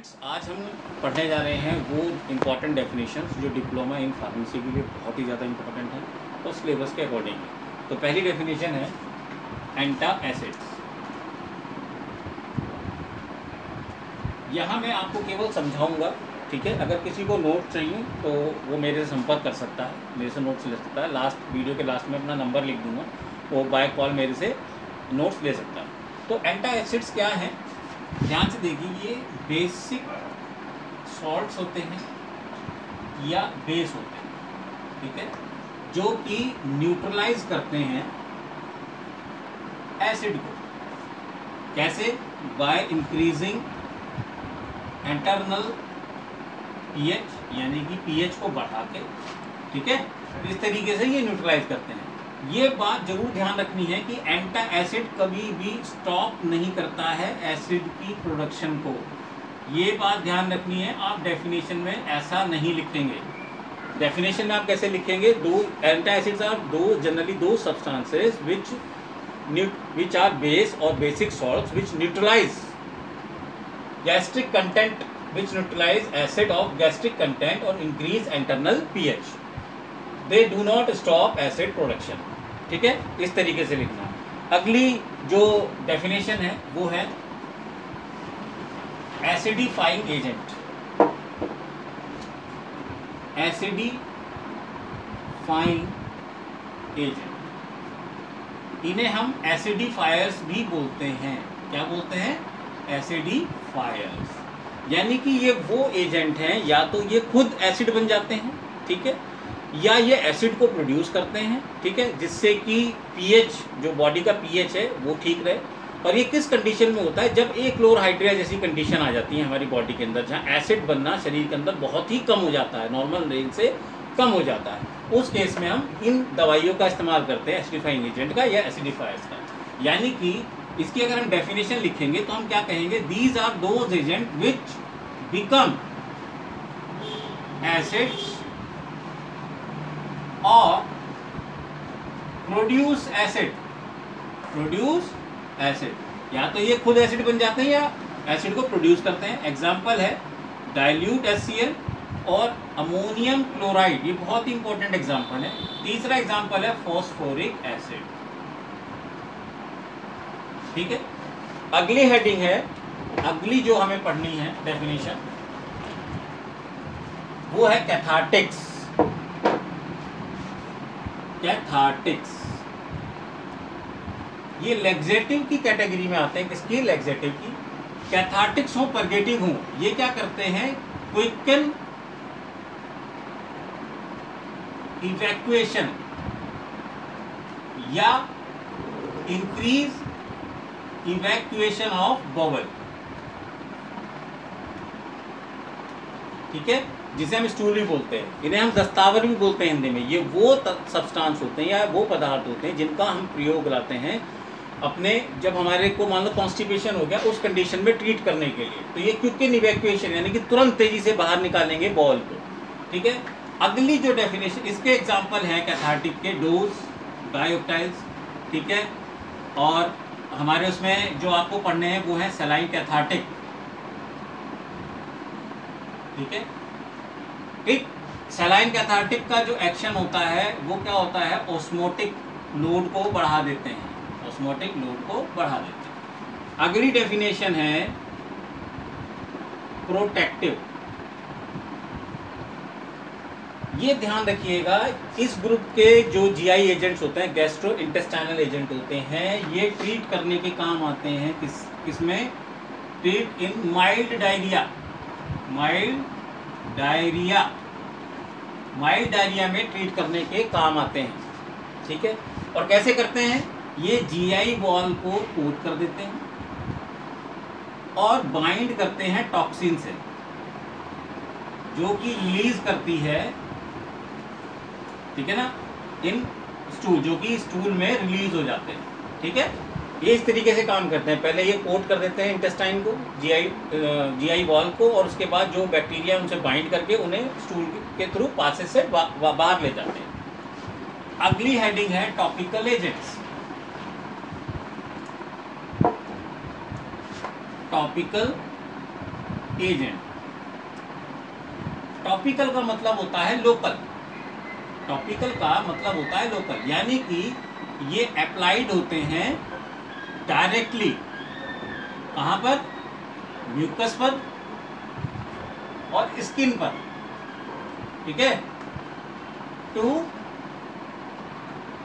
Students, आज हम पढ़ने जा रहे हैं वो इम्पॉर्टेंट डेफिनेशंस जो डिप्लोमा इन फार्मेसी के लिए बहुत ही ज़्यादा इम्पॉर्टेंट हैं और सिलेबस के अकॉर्डिंग है। तो पहली डेफिनेशन है एंटासिड्स। यहाँ मैं आपको केवल समझाऊंगा, ठीक है। अगर किसी को नोट चाहिए तो वो मेरे से संपर्क कर सकता है, मेरे से नोट्स ले सकता है। लास्ट वीडियो के लास्ट में अपना नंबर लिख दूंगा, वो बाय कॉल मेरे से नोट्स ले सकता है। तो एंटासिड्स क्या है, ध्यान से देखिए। ये बेसिक सॉल्ट्स होते हैं या बेस होते हैं, ठीक है, जो कि न्यूट्रलाइज करते हैं एसिड को। कैसे? बाय इंक्रीजिंग इंटरनल पीएच, यानी कि पीएच को बढ़ा के, ठीक है, इस तरीके से ये न्यूट्रलाइज करते हैं। ये बात जरूर ध्यान रखनी है कि एंटासिड कभी भी स्टॉप नहीं करता है एसिड की प्रोडक्शन को। ये बात ध्यान रखनी है। आप डेफिनेशन में ऐसा नहीं लिखेंगे। डेफिनेशन में आप कैसे लिखेंगे? दो एंटासिड्स आर जनरली दो substances which are base or basic salts which neutralize gastric content, which neutralize acid of gastric content or increase internal pH. They do not stop acid production. ठीक है, इस तरीके से लिखना। अगली जो डेफिनेशन है वो है एसिडिफाइंग एजेंट। एसिडिफाइंग एजेंट, इन्हें हम एसिडिफायर्स भी बोलते हैं। क्या बोलते हैं? एसिडिफायर्स। यानी कि ये वो एजेंट हैं, या तो ये खुद एसिड बन जाते हैं, ठीक है, या ये एसिड को प्रोड्यूस करते हैं, ठीक है, जिससे कि पीएच, जो बॉडी का पीएच है, वो ठीक रहे। और ये किस कंडीशन में होता है? जब एक क्लोरहाइड्रिया जैसी कंडीशन आ जाती है हमारी बॉडी के अंदर, जहाँ एसिड बनना शरीर के अंदर बहुत ही कम हो जाता है, नॉर्मल रेंज से कम हो जाता है। उस केस में हम इन दवाइयों का इस्तेमाल करते हैं, एसिडिफाइंग एजेंट का या एसिडिफायर्स का। यानी कि इसकी अगर हम डेफिनेशन लिखेंगे तो हम क्या कहेंगे? These are those agent which become acids और प्रोड्यूस एसिड। या तो ये खुद एसिड बन जाते हैं या एसिड को प्रोड्यूस करते हैं। एग्जाम्पल है डाइल्यूट HCl और अमोनियम क्लोराइड, ये बहुत ही इंपॉर्टेंट एग्जाम्पल है। तीसरा एग्जाम्पल है फॉस्फोरिक एसिड, ठीक है। अगली हेडिंग है, अगली जो हमें पढ़नी है डेफिनेशन, वो है कैथार्टिक्स। ये लैक्सेटिव की कैटेगरी में आते हैं। किसकी? लैक्सेटिव की। कैथार्टिक्स हो, परगेटिव हो, ये क्या करते हैं? क्विकन इवैक्यूएशन या इंक्रीज इवैक्यूएशन ऑफ बॉवल, ठीक है, जिसे हम स्टूल भी बोलते हैं। इन्हें हम दस्तावर भी बोलते हैं हिंदी में। ये वो सब्सटेंस होते हैं या वो पदार्थ होते हैं जिनका हम प्रयोग लाते हैं अपने, जब हमारे को मान लो कॉन्स्टिपेशन हो गया, उस कंडीशन में ट्रीट करने के लिए। तो ये क्विकन इवैक्यूएशन, यानी कि तुरंत तेजी से बाहर निकालेंगे बॉल को, ठीक है। अगली जो डेफिनेशन, इसके एग्जाम्पल हैं कैथार्टिक के डोज, डायोक्टाइल्स, ठीक है। और हमारे उसमें जो आपको पढ़ने हैं वो है सलाइन कैथार्टिक, ठीक है। एक सलाइन कैथार्टिक का जो एक्शन होता है वो क्या होता है? ऑस्मोटिक लोड को बढ़ा देते हैं, ऑस्मोटिक लोड को बढ़ा देते हैं। अगली डेफिनेशन है प्रोटेक्टिव। ये ध्यान रखिएगा, इस ग्रुप के जो जीआई एजेंट्स होते हैं, गैस्ट्रो इंटेस्टाइनल एजेंट होते हैं, ये ट्रीट करने के काम आते हैं। किसमें? ट्रीट इन माइल्ड डायरिया में ट्रीट करने के काम आते हैं, ठीक है। और कैसे करते हैं? ये जीआई वॉल को कोट कर देते हैं और बाइंड करते हैं टॉक्सिन से, जो कि रिलीज करती है, ठीक है ना, इन स्टूल, जो कि स्टूल में रिलीज हो जाते हैं, ठीक है। ये इस तरीके से काम करते हैं। पहले ये कोट कर देते हैं इंटेस्टाइन को, जीआई वॉल को, और उसके बाद जो बैक्टीरिया उनसे बाइंड करके उन्हें स्टूल के थ्रू पासेज से बाहर ले जाते हैं। अगली हेडिंग है topical agents. Topical agent. Topical का मतलब होता है लोकल, टॉपिकल का मतलब होता है लोकल, यानी कि ये अप्लाइड होते हैं डायरेक्टली कहाँ पर, म्यूकस पर और स्किन पर, ठीक है, टू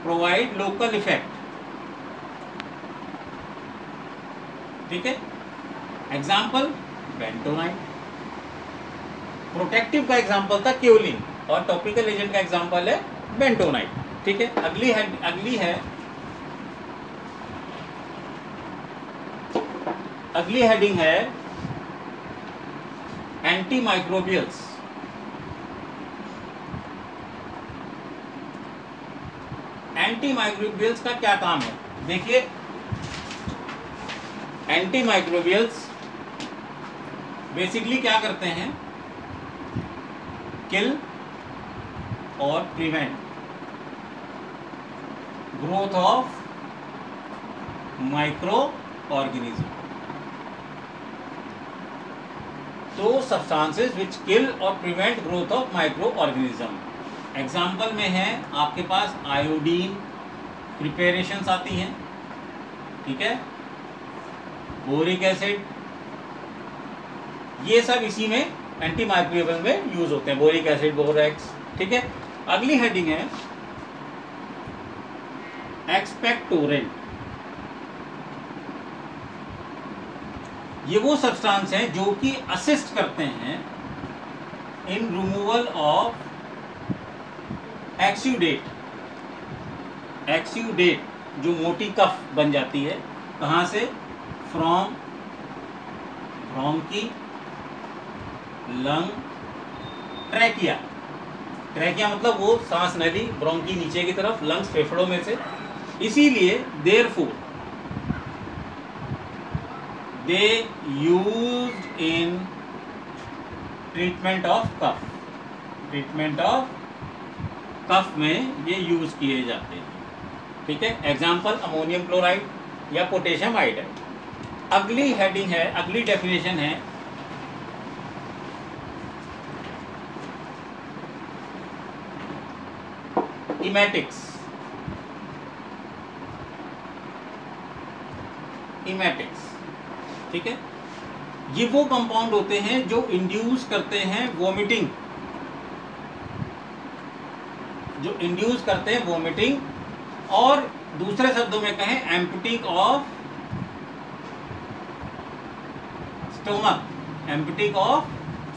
प्रोवाइड लोकल इफेक्ट, ठीक है। एग्जाम्पल बेंटोनाइट, प्रोटेक्टिव का एग्जाम्पल था क्योलिन और टॉपिकल एजेंट का एग्जाम्पल है बेंटोनाइट, ठीक है। अगली हेडिंग है एंटी माइक्रोबियल्स। एंटी माइक्रोबियल्स का क्या काम है, देखिए एंटी माइक्रोबियल्स बेसिकली क्या करते हैं, किल और prevent growth of micro organism. तो सब्सटेंसेस विच किल और prevent growth of micro organism. Example में है आपके पास आयोडीन प्रिपरेशंस आती हैं, ठीक है, बोरिक एसिड, ये सब इसी में एंटी माइक्रोबियल में यूज होते हैं, बोरिक एसिड, बोरेक्स, ठीक है। अगली हेडिंग है एक्सपेक्टोरेंट। ये वो सब्सटेंस हैं जो कि असिस्ट करते हैं इन रिमूवल ऑफ एक्सूडेट। एक्सूडेट जो मोटी कफ बन जाती है, कहाँ से, from bronchi, lung, trachea. Trachea मतलब वो सांस नली, ब्रोंकी नीचे की तरफ, लंग्स फेफड़ों में से। इसीलिए therefore they used in treatment of cough. Treatment of cough में ये यूज किए जाते हैं, ठीक है। एग्जाम्पल अमोनियम क्लोराइड या पोटेशियम आयोडाइड। अगली हेडिंग है, अगली डेफिनेशन है इमेटिक्स। इमेटिक्स, ठीक है, ये वो कंपाउंड होते हैं जो इंड्यूस करते हैं वोमिटिंग, जो इंड्यूस करते हैं वोमिटिंग, और दूसरे शब्दों में कहें emptying of stomach. Emptying of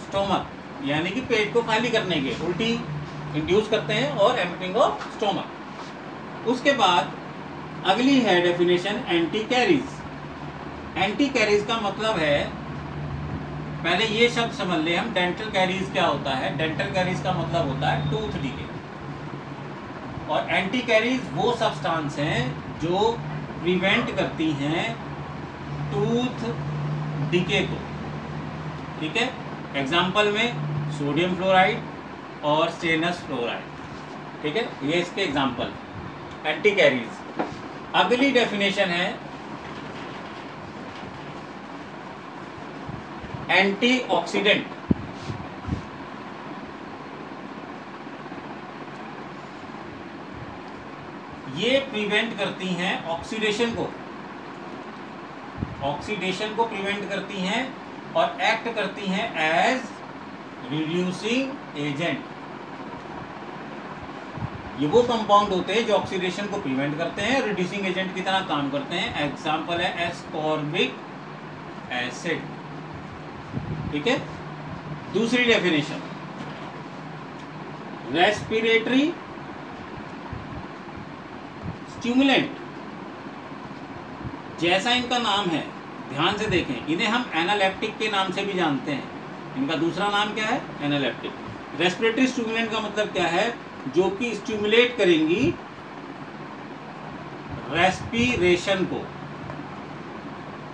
stomach यानी कि पेट को खाली करने के, उल्टी इंड्यूस करते हैं, और एम्पटिंग ऑफ स्टोमक। उसके बाद अगली है definition anti carries. Anti carries का मतलब है, पहले ये शब्द समझ ले हम, डेंटल कैरीज क्या होता है। डेंटल कैरीज का मतलब होता है टूथ डिके, और एंटी कैरीज वो सब्सटेंस हैं जो प्रिवेंट करती हैं टूथ डिके को, ठीक है। एग्जाम्पल में सोडियम फ्लोराइड और स्टेनस फ्लोराइड, ठीक है, ये इसके एग्जाम्पल एंटी कैरीज। अगली डेफिनेशन है एंटीऑक्सीडेंट। ये प्रिवेंट करती हैं ऑक्सीडेशन को, ऑक्सीडेशन को प्रिवेंट करती हैं और एक्ट करती हैं एज रिड्यूसिंग एजेंट। ये वो कंपाउंड होते हैं जो ऑक्सीडेशन को प्रिवेंट करते हैं, रिड्यूसिंग एजेंट की तरह काम करते हैं। एग्जाम्पल है एस्कॉर्बिक एसिड, ठीक है। दूसरी डेफिनेशन रेस्पिरेटरी स्टिमुलेंट। जैसा इनका नाम है, ध्यान से देखें, इन्हें हम एनालेप्टिक के नाम से भी जानते हैं। इनका दूसरा नाम क्या है, एनालेप्टिक। रेस्पिरेटरी स्टिमुलेंट का मतलब क्या है, जो कि स्टिमुलेट करेंगी रेस्पिरेशन को,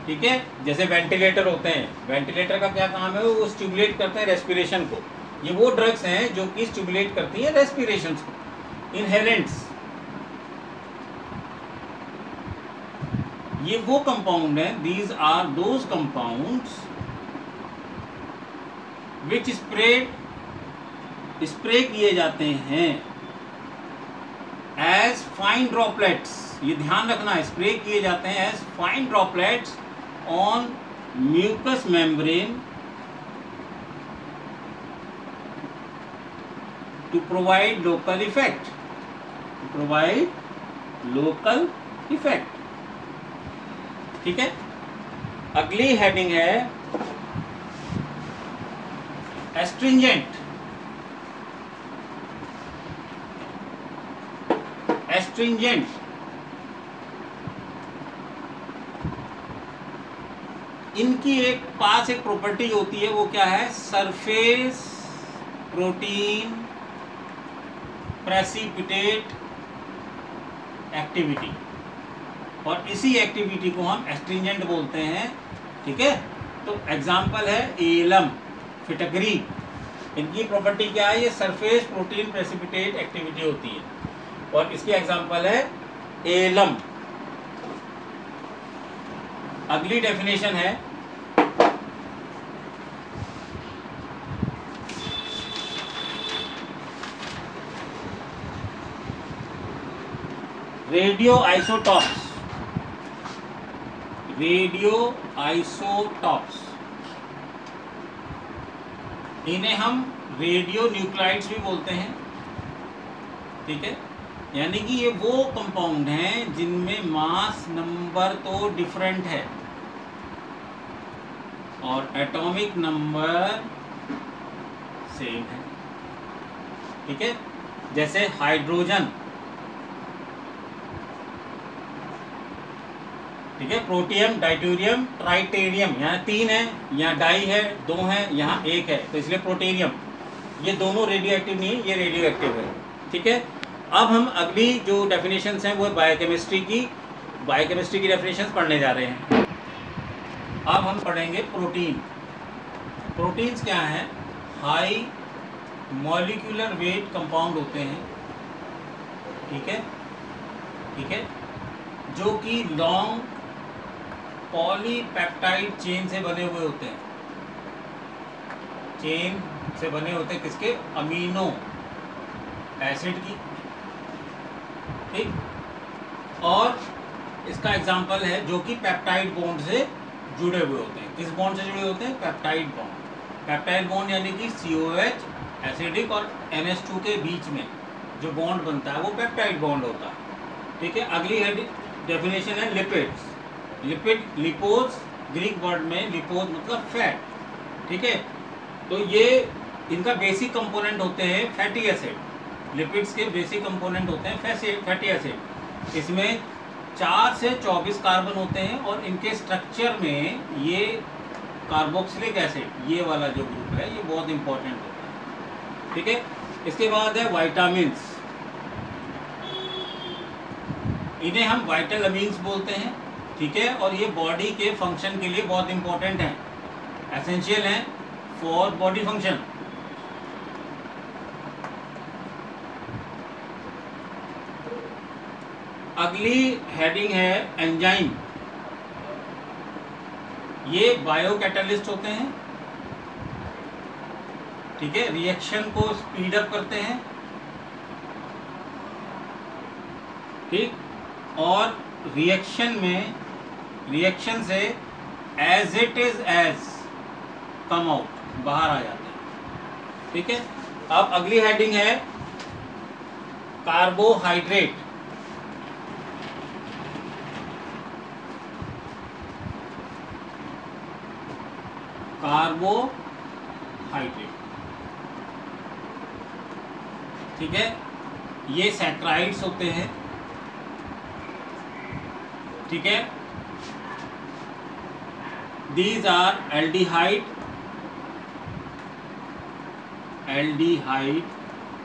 ठीक है। जैसे वेंटिलेटर होते हैं, वेंटिलेटर का क्या काम है, वो स्टिमुलेट करते हैं रेस्पिरेशन को। ये वो ड्रग्स हैं जो कि स्टिमुलेट करती हैं रेस्पिरेशन को। इनहेलेंट्स, ये वो कंपाउंड हैं, these are those compounds which spray किए जाते हैं एज फाइन ड्रॉपलेट्स, ये ध्यान रखना है, स्प्रे किए जाते हैं as fine droplets on mucus membrane to provide local effect, ठीक है। अगली हेडिंग है एस्ट्रिंजेंट। इनकी एक प्रॉपर्टी होती है, वो क्या है, सरफेस प्रोटीन प्रेसिपिटेट एक्टिविटी, और इसी एक्टिविटी को हम एस्ट्रिंजेंट बोलते हैं, ठीक है। तो एग्जाम्पल है एलम, फिटकरी, इनकी प्रॉपर्टी क्या है, ये सरफेस प्रोटीन प्रेसिपिटेट एक्टिविटी होती है, और इसकी एग्जाम्पल है एलम। अगली डेफिनेशन है रेडियो आइसोटॉप्स, इन्हें हम रेडियो न्यूक्लाइड्स भी बोलते हैं, ठीक है। यानी कि ये वो कंपाउंड हैं जिनमें मास नंबर तो डिफरेंट है और एटॉमिक नंबर सेम है, ठीक है। जैसे हाइड्रोजन, ठीक है, प्रोटियम, डाइट्यूरियम, ट्राइटेरियम, यहाँ 3 है, यहाँ डाई है, 2 है, यहाँ 1 है, तो इसलिए प्रोटेरियम। ये दोनों रेडियो एक्टिव नहीं है, ये रेडियो एक्टिव है, ठीक है। अब हम अगली जो डेफिनेशंस हैं वो बायोकेमिस्ट्री की डेफिनेशंस पढ़ने जा रहे हैं। अब हम पढ़ेंगे प्रोटीन। प्रोटीन्स क्या हैं, हाई मॉलिक्यूलर वेट कंपाउंड होते हैं, ठीक है, जो कि लॉन्ग पॉलीपेप्टाइड चेन से बने हुए होते हैं, किसके, अमीनो एसिड की, ठीक। और इसका एग्जाम्पल है जो कि पेप्टाइड बॉन्ड से जुड़े हुए होते हैं। किस बॉन्ड से जुड़े होते हैं, पेप्टाइड बॉन्ड यानी कि COH एसिडिक और NH2 के बीच में जो बॉन्ड बनता है वो पेप्टाइड बॉन्ड होता है, ठीक है। अगली डेफिनेशन है लिपिड्स। लिपोज, ग्रीक वर्ड में लिपोज मतलब फैट, ठीक है। तो ये इनका बेसिक कंपोनेंट होते हैं फैटी एसिड। लिपिड्स के बेसिक कंपोनेंट होते हैं फैटी एसिड। इसमें 4 से 24 कार्बन होते हैं और इनके स्ट्रक्चर में ये कार्बोक्सिलिक एसिड, ये वाला जो ग्रुप है, ये बहुत इंपॉर्टेंट होता है, ठीक है। इसके बाद है वाइटामिन्स, इन्हें हम वाइटल अमीन्स बोलते हैं, ठीक है। और ये बॉडी के फंक्शन के लिए बहुत इंपॉर्टेंट हैं, एसेंशियल हैं फॉर बॉडी फंक्शन। अगली हेडिंग है एंजाइम। ये बायो कैटलिस्ट होते हैं, ठीक है, रिएक्शन को स्पीड अप करते हैं, ठीक। और रिएक्शन से as it is as come out, बाहर आ जाते हैं, ठीक है। अब अगली हेडिंग है कार्बोहाइड्रेट। ठीक है, ये सैकराइड्स होते हैं, ठीक है। दीज आर एल्डिहाइड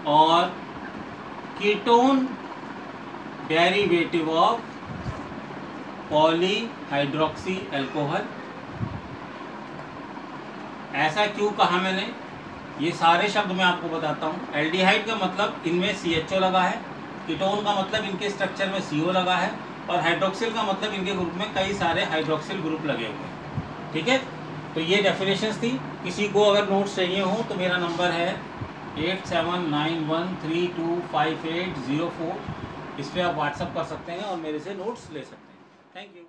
और ketone derivative of polyhydroxy alcohol. ऐसा क्यों कहा मैंने, ये सारे शब्द मैं आपको बताता हूँ। एल्डिहाइड का मतलब इनमें CHO लगा है, कीटोन का मतलब इनके स्ट्रक्चर में CO लगा है, और हाइड्रोक्सिल का मतलब इनके ग्रुप में कई सारे हाइड्रोक्सिल ग्रुप लगे हुए हैं, ठीक है। तो ये डेफिनेशंस थी। किसी को अगर नोट्स चाहिए हो तो मेरा नंबर है 8791325804। इस पर आप व्हाट्सअप कर सकते हैं और मेरे से नोट्स ले सकते हैं। Thank you.